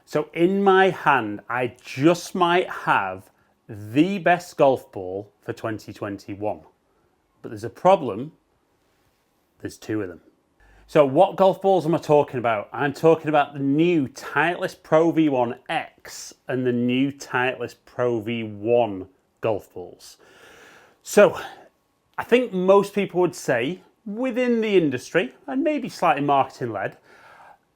So in my hand, I just might have the best golf ball for 2021. But there's a problem, there's two of them. So what golf balls am I talking about? I'm talking about the new Titleist Pro V1 X and the new Titleist Pro V1 golf balls. So I think most people would say within the industry, and maybe slightly marketing led,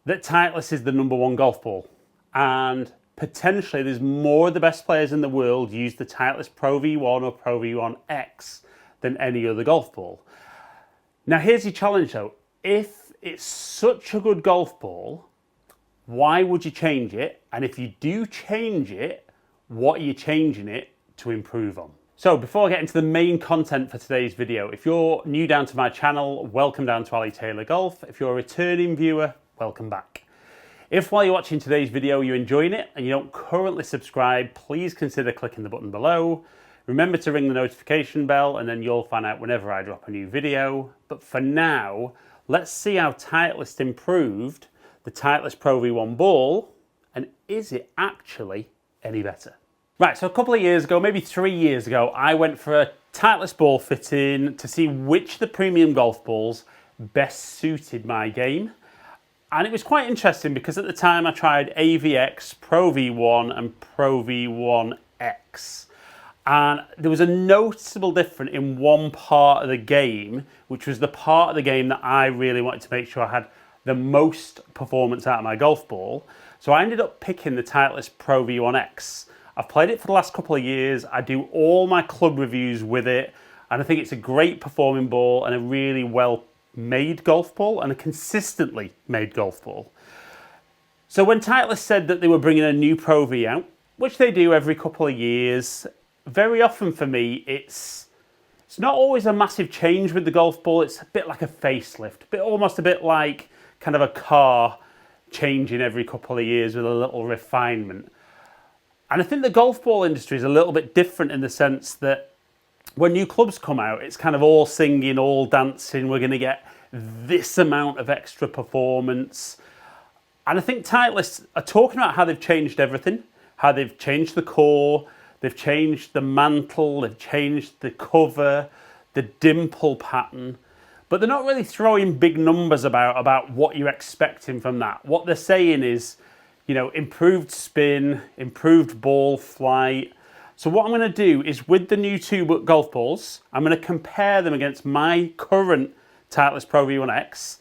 that Titleist is the number one golf ball. And potentially there's more of the best players in the world use the Titleist Pro V1 or Pro V1 X than any other golf ball. Now here's your challenge though. If it's such a good golf ball, why would you change it? And if you do change it, what are you changing it to improve on? So before I get into the main content for today's video, if you're new down to my channel, welcome down to Ali Taylor Golf. If you're a returning viewer, welcome back. If while you're watching today's video you're enjoying it and you don't currently subscribe, please consider clicking the button below. Remember to ring the notification bell and then you'll find out whenever I drop a new video. But for now, let's see how Titleist improved the Titleist Pro V1 ball, and is it actually any better? Right, so a couple of years ago, maybe 3 years ago, I went for a Titleist ball fitting to see which of the premium golf balls best suited my game. And it was quite interesting because at the time I tried AVX, Pro V1 and Pro V1X. And there was a noticeable difference in one part of the game, which was the part of the game that I really wanted to make sure I had the most performance out of my golf ball. So I ended up picking the Titleist Pro V1X. I've played it for the last couple of years. I do all my club reviews with it. And I think it's a great performing ball and a really well-made golf ball and a consistently made golf ball. So when Titleist said that they were bringing a new Pro V out, which they do every couple of years, very often for me, it's not always a massive change with the golf ball. It's a bit like a facelift, almost a bit like kind of a car changing every couple of years with a little refinement. And I think the golf ball industry is a little bit different in the sense that when new clubs come out, it's kind of all singing, all dancing. We're going to get this amount of extra performance. And I think Titleist are talking about how they've changed everything, how they've changed the core, they've changed the mantle, they've changed the cover, the dimple pattern, but they're not really throwing big numbers about what you're expecting from that. What they're saying is, you know, improved spin, improved ball flight. So what I'm going to do is with the new two golf balls, I'm going to compare them against my current Titleist Pro V1X,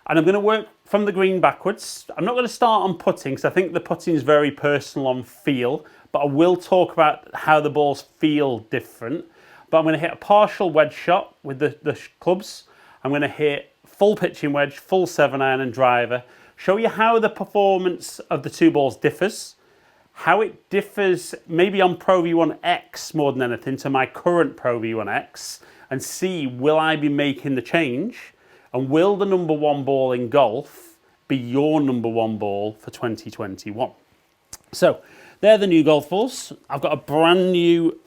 and I'm going to work from the green backwards. I'm not going to start on putting because I think the putting is very personal on feel, but I will talk about how the balls feel different. But I'm going to hit a partial wedge shot with the clubs. I'm going to hit full pitching wedge, full 7-iron and driver. Show you how the performance of the two balls differs. How it differs maybe on Pro V1X more than anything to my current Pro V1X. And see, will I be making the change? And will the number one ball in golf be your number one ball for 2021? So, they're the new golf balls. I've got a brand new,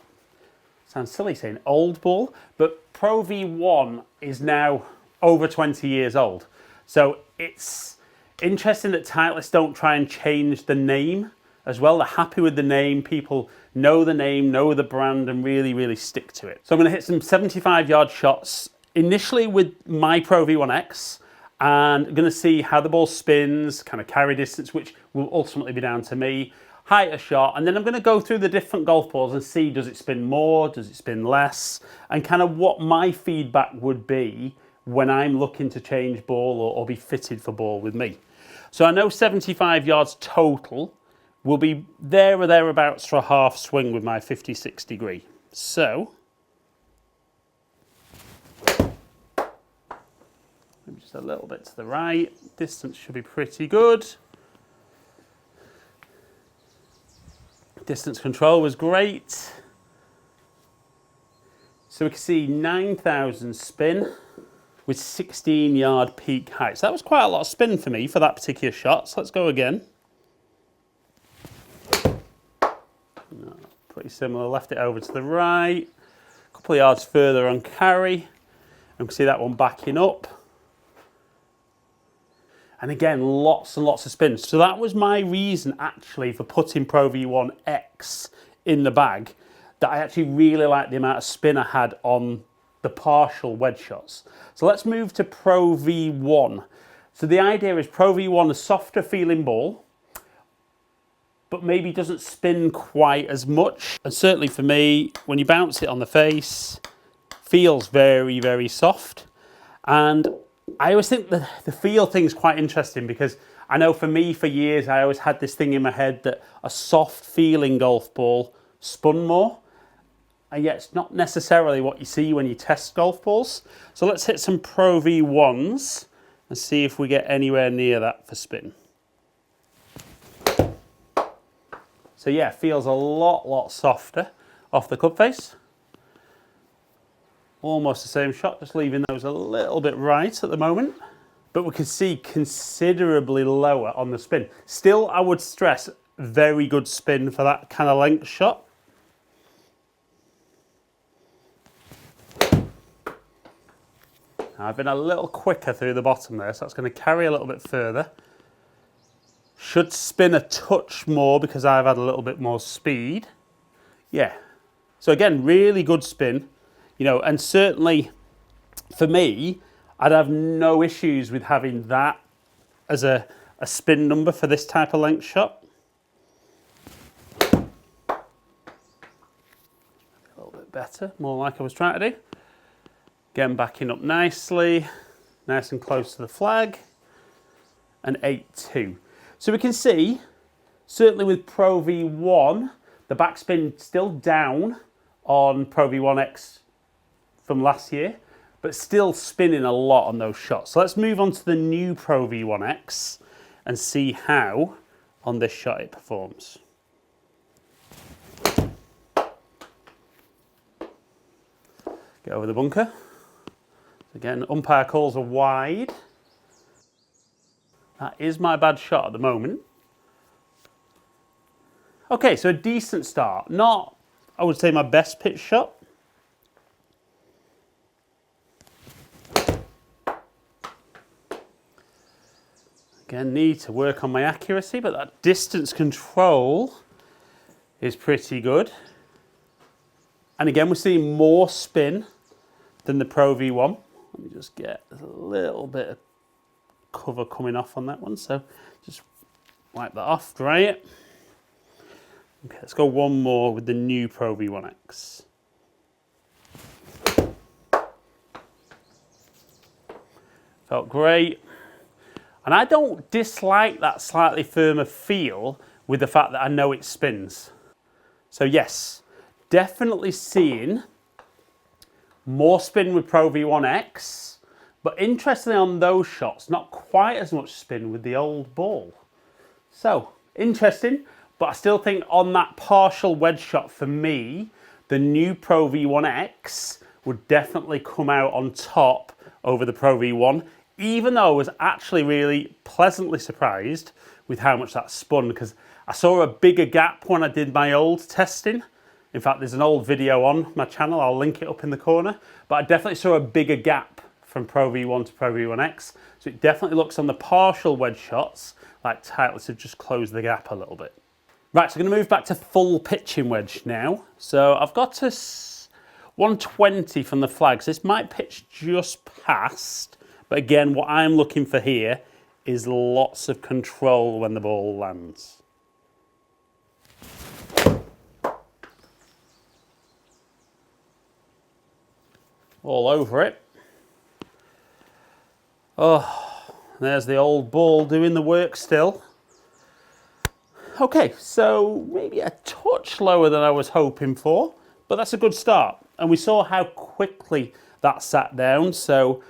sounds silly saying old ball, but Pro V1 is now over 20 years old. So it's interesting that Titleist don't try and change the name as well. They're happy with the name. People know the name, know the brand, and really, really stick to it. So I'm going to hit some 75-yard shots initially with my Pro V1X, and I'm going to see how the ball spins, kind of carry distance, which will ultimately be down to me. Height a shot, and then I'm going to go through the different golf balls and see, does it spin more, does it spin less, and kind of what my feedback would be when I'm looking to change ball or be fitted for ball with me. So I know 75 yards total will be there or thereabouts for a half swing with my 56 degree. So, maybe just a little bit to the right. Distance should be pretty good. Distance control was great. So we can see 9,000 spin with 16-yard peak height. So that was quite a lot of spin for me for that particular shot. So let's go again. Pretty similar, left it over to the right. A couple of yards further on carry. And we can see that one backing up. And again, lots and lots of spin. So that was my reason actually for putting Pro V1 X in the bag, that I actually really liked the amount of spin I had on the partial wedge shots. So let's move to Pro V1. So the idea is Pro V1 is a softer feeling ball, but maybe doesn't spin quite as much. And certainly for me, when you bounce it on the face, feels very, very soft. And I always think the feel thing's quite interesting, because I know for me, for years, I always had this thing in my head that a soft feeling golf ball spun more. And yet it's not necessarily what you see when you test golf balls. So let's hit some Pro V1s and see if we get anywhere near that for spin. So yeah, feels a lot softer off the club face. Almost the same shot, just leaving those a little bit right at the moment. But we can see considerably lower on the spin. Still, I would stress, very good spin for that kind of length shot. I've been a little quicker through the bottom there, so that's going to carry a little bit further. Should spin a touch more because I've had a little bit more speed. Yeah. So again, really good spin. You know, and certainly for me, I'd have no issues with having that as a spin number for this type of length shot. A little bit better, more like I was trying to do. Again, backing up nicely, nice and close to the flag, and 8-2. So we can see, certainly with Pro V1, the backspin still down on Pro V1 X from last year, but still spinning a lot on those shots. So let's move on to the new Pro V1 X and see how on this shot it performs. Get over the bunker. Again, umpire calls a wide. That is my bad shot at the moment. Okay, so a decent start. Not, I would say, my best pitch shot. Again, need to work on my accuracy, but that distance control is pretty good. And again, we're seeing more spin than the Pro V1. Let me just get a little bit of cover coming off on that one. So just wipe that off, dry it. Okay, let's go one more with the new Pro V1 X. Felt great. And I don't dislike that slightly firmer feel with the fact that I know it spins. So yes, definitely seeing more spin with Pro V1 X, but interestingly on those shots, not quite as much spin with the old ball. So, interesting, but I still think on that partial wedge shot for me, the new Pro V1 X would definitely come out on top over the Pro V1, even though I was actually really pleasantly surprised with how much that spun, because I saw a bigger gap when I did my old testing. In fact, there's an old video on my channel, I'll link it up in the corner, but I definitely saw a bigger gap from Pro V1 to Pro V1 X, so it definitely looks on the partial wedge shots like Titleist have just closed the gap a little bit. Right, so I'm going to move back to full pitching wedge now. So I've got to 120 from the flags. This might pitch just past, but again, what I'm looking for here is lots of control when the ball lands. All over it. Oh, there's the old ball doing the work still. Okay, so maybe a touch lower than I was hoping for, but that's a good start. And we saw how quickly that sat down, so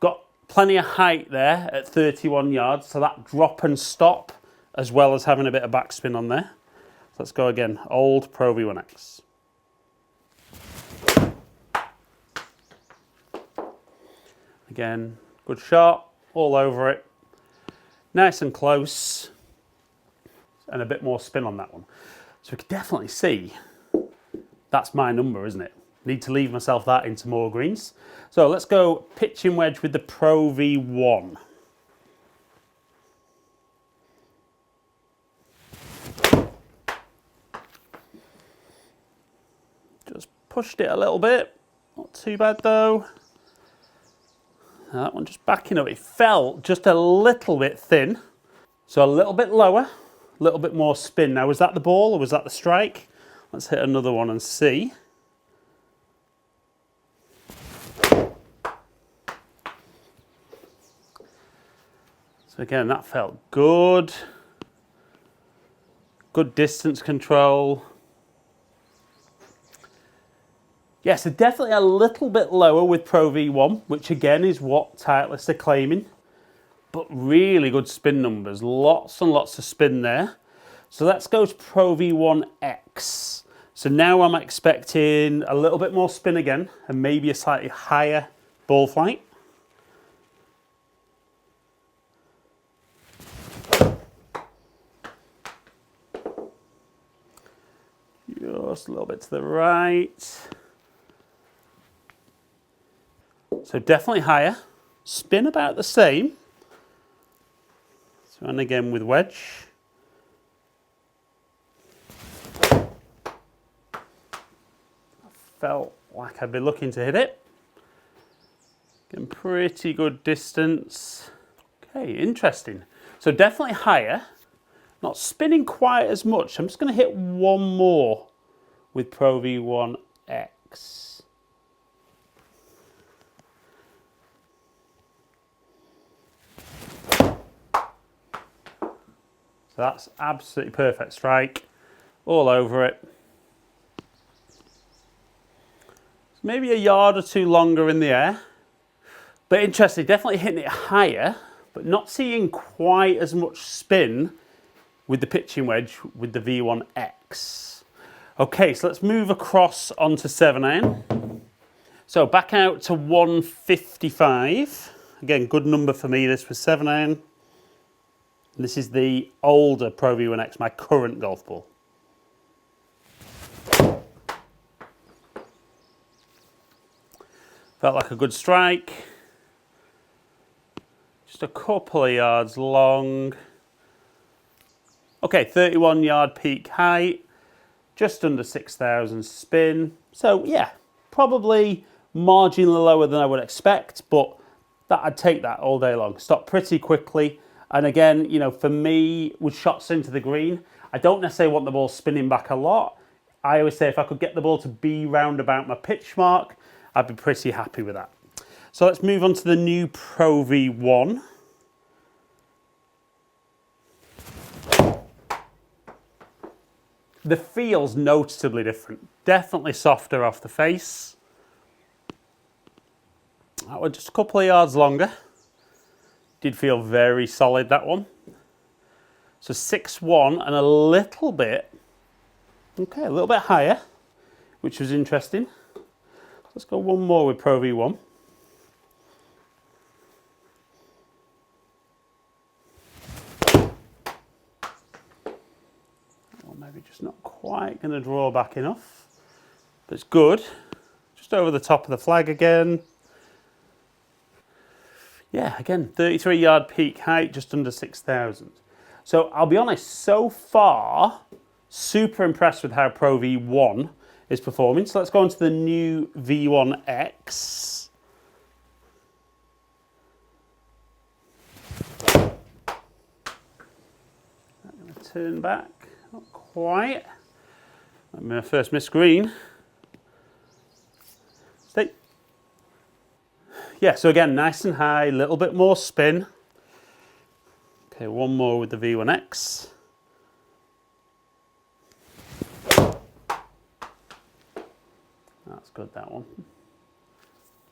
got plenty of height there at 31 yards, so that drop and stop, as well as having a bit of backspin on there. So let's go again, old Pro V1 X. Again, good shot, all over it. Nice and close. And a bit more spin on that one. So we can definitely see that's my number, isn't it? Need to leave myself that into more greens. So let's go pitching wedge with the Pro V1. pushed it a little bit. Not too bad though. That one just backing up. It felt just a little bit thin. So a little bit lower, a little bit more spin. Now, was that the ball or was that the strike? Let's hit another one and see. So again, that felt good. Good distance control. Yeah, so definitely a little bit lower with Pro V1, which again is what Titleist are claiming. But really good spin numbers. Lots and lots of spin there. So let's go to Pro V1 X. So now I'm expecting a little bit more spin again and maybe a slightly higher ball flight. Just a little bit to the right. So definitely higher. Spin about the same. So and again with wedge. I felt like I'd be looking to hit it. Getting pretty good distance. Okay, interesting. So definitely higher. Not spinning quite as much. I'm just going to hit one more with Pro V1 X. So that's absolutely perfect strike. All over it. Maybe a yard or two longer in the air. But interesting, definitely hitting it higher, but not seeing quite as much spin with the pitching wedge with the V1X. Okay, so let's move across onto 7-iron. So back out to 155. Again, good number for me, this was 7-iron. This is the older Pro V1X, my current golf ball. Felt like a good strike. Just a couple of yards long. Okay, 31 yard peak height, just under 6,000 spin. So yeah, probably marginally lower than I would expect, but I'd take that all day long. Stopped pretty quickly. And again, you know, for me, with shots into the green, I don't necessarily want the ball spinning back a lot. I always say if I could get the ball to be round about my pitch mark, I'd be pretty happy with that. So let's move on to the new Pro V1. The feel's noticeably different. Definitely softer off the face. That one just a couple of yards longer. Did feel very solid, that one. So 6-1 and a little bit, okay, a little bit higher, which was interesting. Let's go one more with Pro V1. Or maybe just not quite going to draw back enough, but it's good. Just over the top of the flag again. Yeah, again, 33 yard peak height, just under 6,000. So I'll be honest, so far, super impressed with how Pro V1 is performing. So let's go on to the new V1X. I'm going to turn back, not quite. I'm my first miss green. Stay. Yeah, so again, nice and high, a little bit more spin. Okay, one more with the V1X. That's good, that one.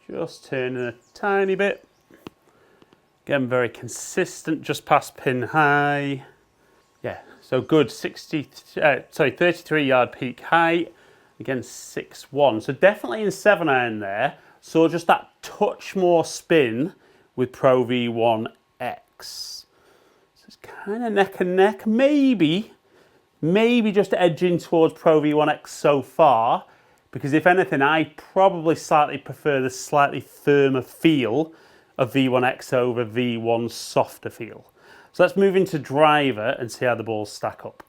Just turning a tiny bit. Again, very consistent, just past pin high. Yeah, so good 33 yard peak height. Again, 6-1. So definitely in 7-iron there. So just that touch more spin with Pro V1X. So it's kind of neck and neck. Maybe just edging towards Pro V1X so far. Because if anything, I probably slightly prefer the slightly firmer feel of V1X over V1's softer feel. So let's move into driver and see how the balls stack up.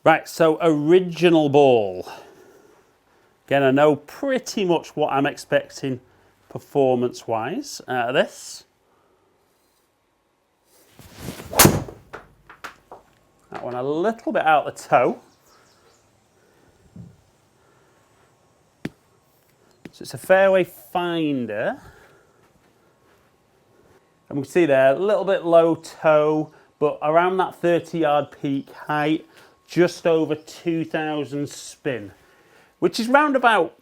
Right, so original ball. Again, I know pretty much what I'm expecting performance-wise out of this. That one a little bit out the toe. So it's a fairway finder. And we can see there, a little bit low toe, but around that 30-yard peak height, just over 2,000 spin, which is round about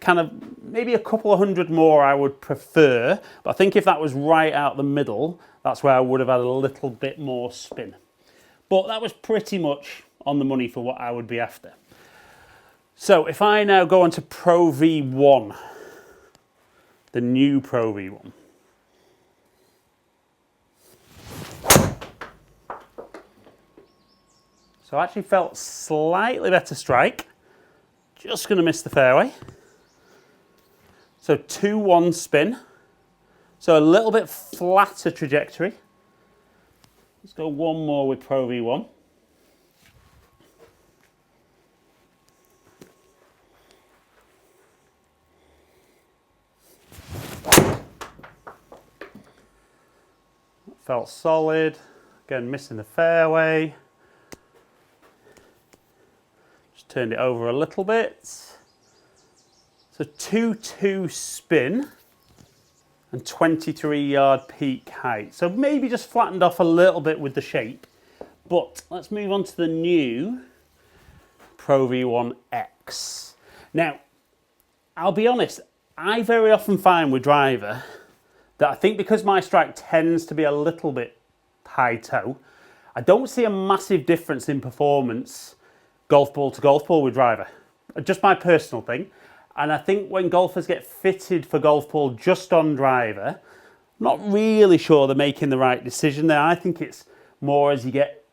kind of maybe a couple of hundred more I would prefer. But I think if that was right out the middle, that's where I would have had a little bit more spin. But that was pretty much on the money for what I would be after. So if I now go on to Pro V1, the new Pro V1. So I actually felt slightly better strike. Just going to miss the fairway. So 2-1 spin. So a little bit flatter trajectory. Let's go one more with Pro V1. Felt solid. Again, missing the fairway. Just turned it over a little bit. So 2-2 spin and 23-yard peak height. So maybe just flattened off a little bit with the shape. But let's move on to the new Pro V1 X. Now, I'll be honest, I very often find with driver that I think because my strike tends to be a little bit high toe, I don't see a massive difference in performance golf ball to golf ball with driver. Just my personal thing. And I think when golfers get fitted for golf ball just on driver, I'm not really sure they're making the right decision there. I think it's more as you get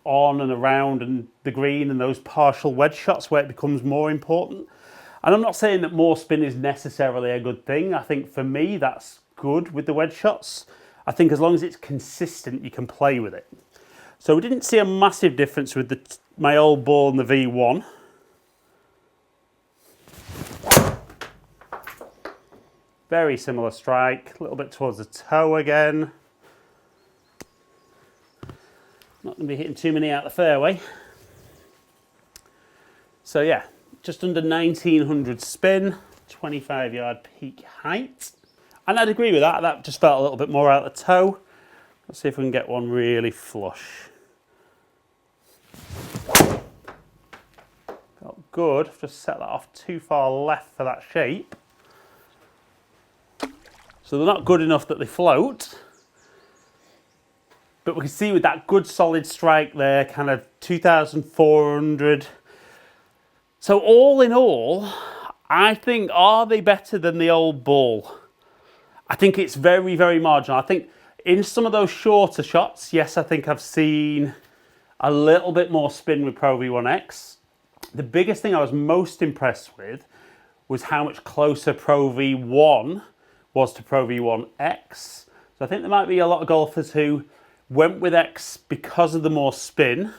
on and around and the green and those partial wedge shots where it becomes more important. And I'm not saying that more spin is necessarily a good thing. I think for me, that's good with the wedge shots. I think as long as it's consistent, you can play with it. So we didn't see a massive difference with my old ball and the V1. Very similar strike, a little bit towards the toe again. Not going to be hitting too many out the fairway. So yeah, just under 1900 spin, 25-yard peak height. And I'd agree with that. That just felt a little bit more out the toe. Let's see if we can get one really flush. Felt good. Just set that off too far left for that shape. So they're not good enough that they float. But we can see with that good solid strike there, kind of 2,400. So all in all, I think, are they better than the old ball? I think it's very, very marginal. I think in some of those shorter shots, yes, I think I've seen a little bit more spin with Pro V1X. The biggest thing I was most impressed with was how much closer Pro V1 was to Pro V1X. So I think there might be a lot of golfers who went with X because of the more spin,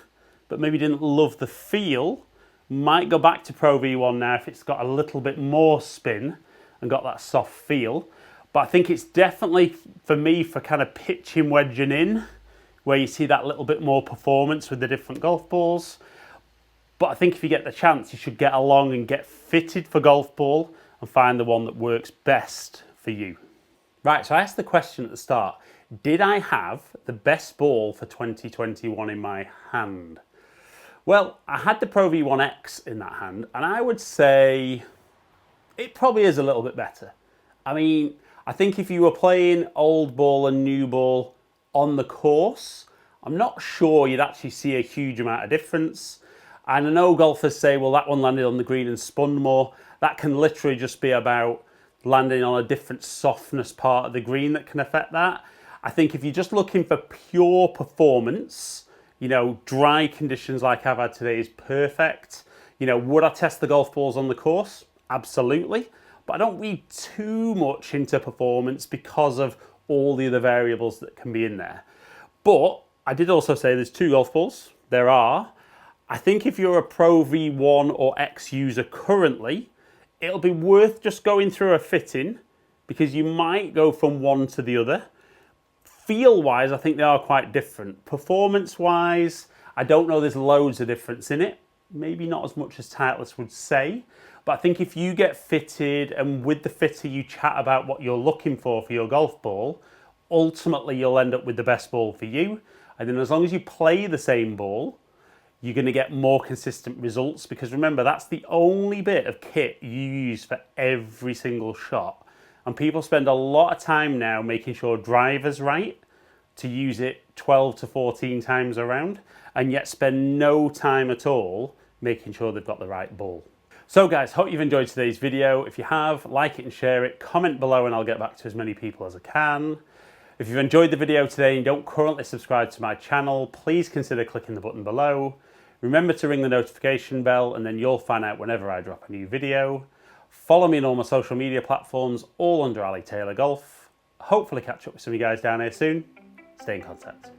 but maybe didn't love the feel. Might go back to Pro V1 now if it's got a little bit more spin and got that soft feel. But I think it's definitely, for me, for kind of pitching, wedging in, where you see that little bit more performance with the different golf balls. But I think if you get the chance, you should get along and get fitted for golf ball and find the one that works best for you. Right, so I asked the question at the start, did I have the best ball for 2021 in my hand? Well, I had the Pro V1X in that hand, and I would say it probably is a little bit better. I mean, I think if you were playing old ball and new ball on the course, I'm not sure you'd actually see a huge amount of difference. And I know golfers say, well, that one landed on the green and spun more. That can literally just be about landing on a different softness part of the green that can affect that. I think if you're just looking for pure performance, you know, dry conditions like I've had today is perfect. You know, would I test the golf balls on the course? Absolutely. But I don't read too much into performance because of all the other variables that can be in there. But I did also say there's two golf balls. There are. I think if you're a Pro V1 or X user currently, it'll be worth just going through a fitting because you might go from one to the other. Feel-wise, I think they are quite different. Performance-wise, I don't know there's loads of difference in it. Maybe not as much as Titleist would say. But I think if you get fitted and with the fitter you chat about what you're looking for your golf ball, ultimately you'll end up with the best ball for you. And then as long as you play the same ball, you're going to get more consistent results, because remember, that's the only bit of kit you use for every single shot. And people spend a lot of time now making sure driver's right to use it 12 to 14 times around, and yet spend no time at all making sure they've got the right ball. So guys, hope you've enjoyed today's video. If you have, like it and share it, comment below and I'll get back to as many people as I can. If you've enjoyed the video today and don't currently subscribe to my channel, please consider clicking the button below. Remember to ring the notification bell and then you'll find out whenever I drop a new video. Follow me on all my social media platforms, all under Ali Taylor Golf. Hopefully catch up with some of you guys down here soon. Stay in contact.